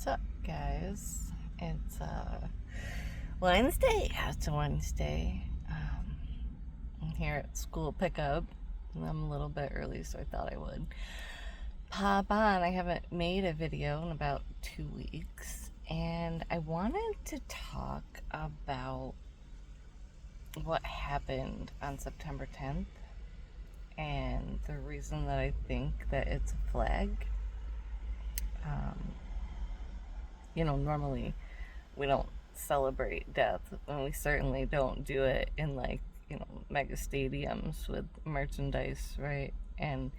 up, guys? It's Wednesday. Yeah, it's a Wednesday. I'm here at school pickup. I'm a little bit early, so I thought I would pop on. I haven't made a video in about 2 weeks, and I wanted to talk about what happened on September 10th and the reason that I think that it's a flag. Normally we don't celebrate death, and we certainly don't do it in mega stadiums with merchandise, right? And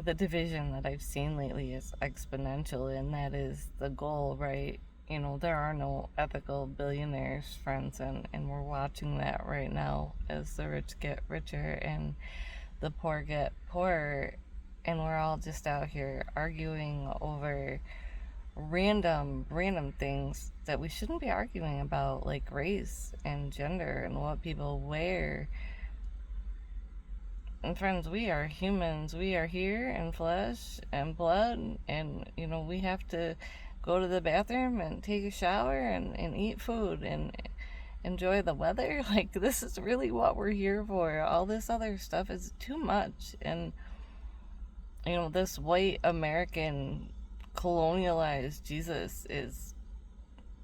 the division that I've seen lately is exponential, and that is the goal, right? There are no ethical billionaires, friends, and we're watching that right now as the rich get richer and the poor get poorer, and we're all just out here arguing over random things that we shouldn't be arguing about, like race and gender and what people wear. And friends, we are humans. We are here in flesh and blood, and we have to go to the bathroom and take a shower and eat food and enjoy the weather. Like, this is really what we're here for. All this other stuff is too much. And this white American colonialized Jesus is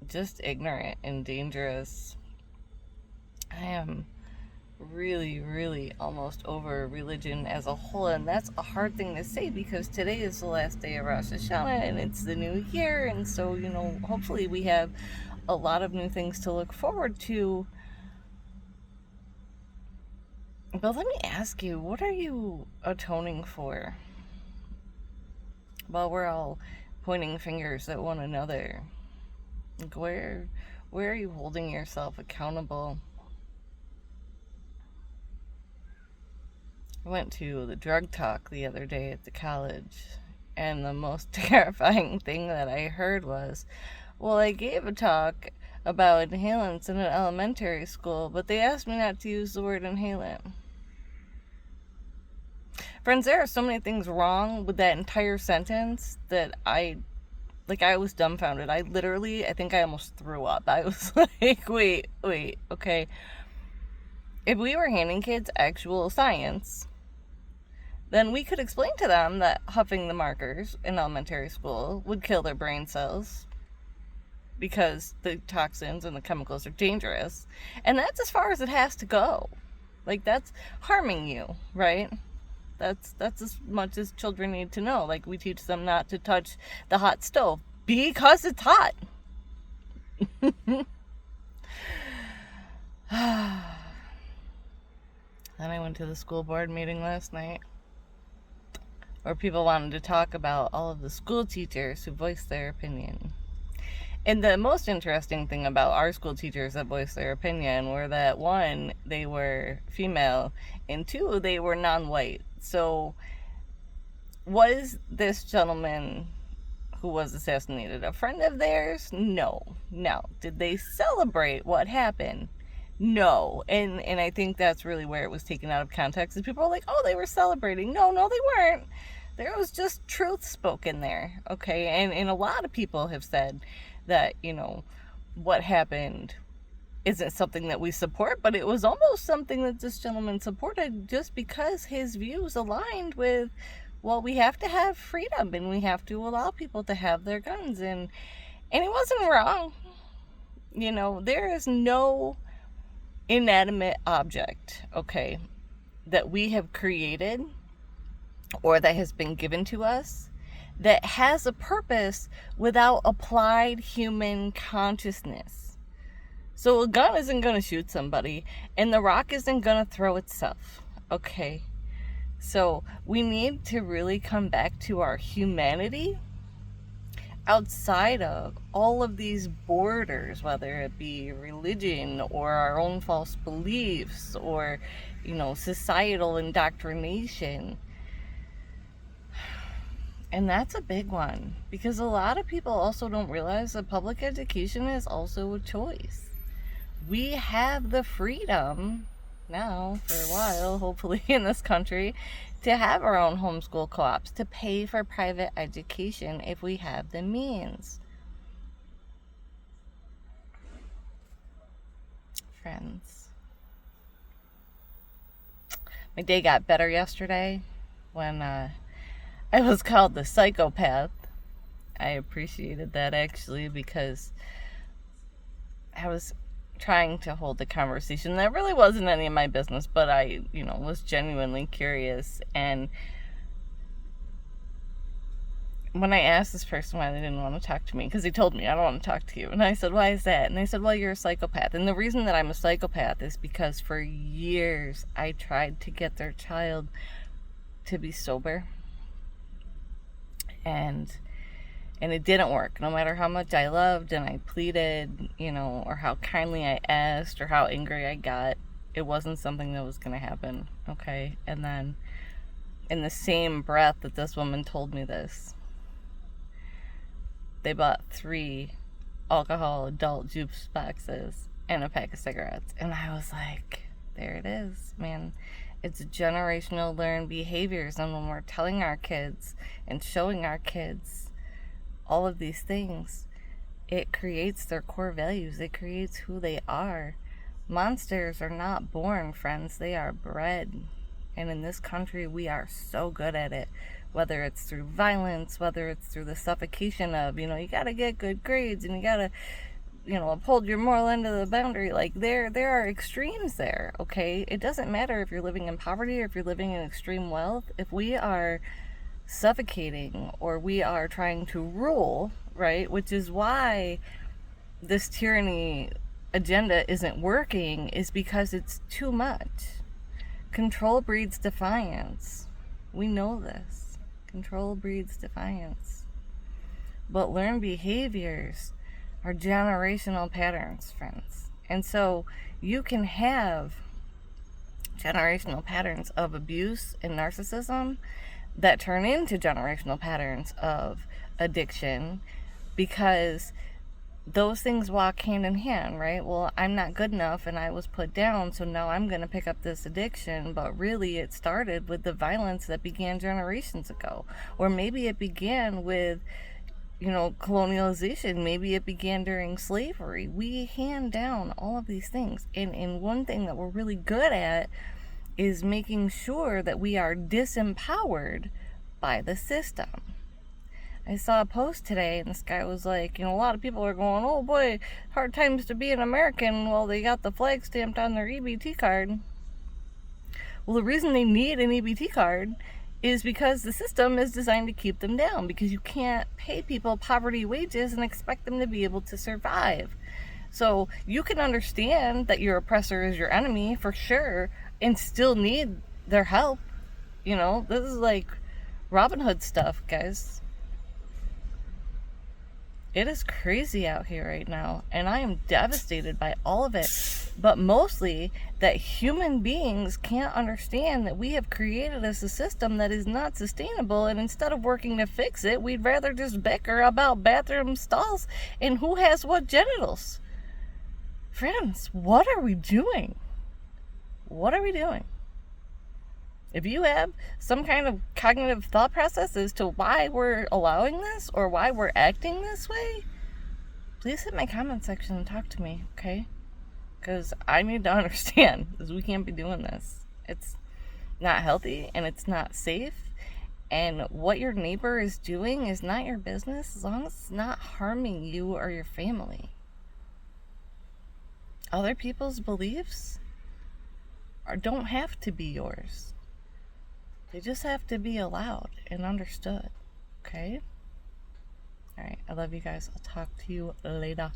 just ignorant and dangerous. I am really almost over religion as a whole, and that's a hard thing to say because today is the last day of Rosh Hashanah and it's the new year, and so hopefully we have a lot of new things to look forward to. But let me ask you, what are you atoning for? Well, we're all pointing fingers at one another. Like, where are you holding yourself accountable? I went to the drug talk the other day at the college, and the most terrifying thing that I heard was, well, I gave a talk about inhalants in an elementary school, but they asked me not to use the word inhalant. Friends, there are so many things wrong with that entire sentence that I was dumbfounded. I think I almost threw up. I was like, wait, okay. If we were handing kids actual science, then we could explain to them that huffing the markers in elementary school would kill their brain cells because the toxins and the chemicals are dangerous. And that's as far as it has to go. Like, that's harming you, right? That's as much as children need to know. Like, we teach them not to touch the hot stove because it's hot. Then I went to the school board meeting last night where people wanted to talk about all of the school teachers who voiced their opinion. And the most interesting thing about our school teachers that voiced their opinion were that, one, they were female, and two, they were non-white. So, was this gentleman who was assassinated a friend of theirs? No. Did they celebrate what happened? No. And I think that's really where it was taken out of context. And people were like, oh, they were celebrating. No, they weren't. There was just truth spoken there, okay? And a lot of people have said that, what happened isn't something that we support, but it was almost something that this gentleman supported just because his views aligned with, well, we have to have freedom and we have to allow people to have their guns. And he wasn't wrong. There is no inanimate object, okay, that we have created or that has been given to us that has a purpose without applied human consciousness. So a gun isn't going to shoot somebody, and the rock isn't going to throw itself, okay? So we need to really come back to our humanity outside of all of these borders, whether it be religion or our own false beliefs or, societal indoctrination. And that's a big one, because a lot of people also don't realize that public education is also a choice. We have the freedom now for a while, hopefully, in this country, to have our own homeschool co-ops, to pay for private education if we have the means. Friends, my day got better yesterday when I was called the psychopath. I appreciated that, actually, because I was trying to hold a conversation that really wasn't any of my business, but I, was genuinely curious. And when I asked this person why they didn't want to talk to me, because he told me, I don't want to talk to you. And I said, why is that? And they said, well, you're a psychopath. And the reason that I'm a psychopath is because for years I tried to get their child to be sober. And it didn't work. No matter how much I loved and I pleaded, or how kindly I asked or how angry I got, it wasn't something that was going to happen, okay? And then in the same breath that this woman told me this, they bought 3 alcohol adult juice boxes and a pack of cigarettes. And I was like, there it is, man. It's generational learned behaviors. And when we're telling our kids and showing our kids all of these things, it creates their core values. It creates who they are. Monsters are not born, friends. They are bred. And in this country, we are so good at it. Whether it's through violence, whether it's through the suffocation of, you got to get good grades and you got to, uphold your moral end of the boundary. Like, there are extremes there, okay? It doesn't matter if you're living in poverty or if you're living in extreme wealth. If we are suffocating or we are trying to rule, right, which is why this tyranny agenda isn't working, is because it's too much. Control breeds defiance. We know this. Control breeds defiance. But learned behaviors are generational patterns, friends. And so you can have generational patterns of abuse and narcissism that turn into generational patterns of addiction, because those things walk hand in hand, right? Well, I'm not good enough and I was put down, so now I'm going to pick up this addiction. But really it started with the violence that began generations ago. Or maybe it began with, colonialization. Maybe it began during slavery. We hand down all of these things. And one thing that we're really good at is making sure that we are disempowered by the system. I saw a post today and this guy was like, a lot of people are going, oh boy, hard times to be an American. Well, they got the flag stamped on their EBT card. Well, the reason they need an EBT card is because the system is designed to keep them down, because you can't pay people poverty wages and expect them to be able to survive. So you can understand that your oppressor is your enemy for sure and still need their help. This is like Robin Hood stuff, guys. It is crazy out here right now, and I am devastated by all of it. But mostly that human beings can't understand that we have created a system that is not sustainable, and instead of working to fix it, we'd rather just bicker about bathroom stalls and who has what genitals. Friends, what are we doing? What are we doing? If you have some kind of cognitive thought process as to why we're allowing this or why we're acting this way, please hit my comment section and talk to me, okay? Because I need to understand, because we can't be doing this. It's not healthy and it's not safe. And what your neighbor is doing is not your business as long as it's not harming you or your family. Other people's beliefs don't have to be yours. They just have to be allowed and understood, okay? All right, I love you guys. I'll talk to you later.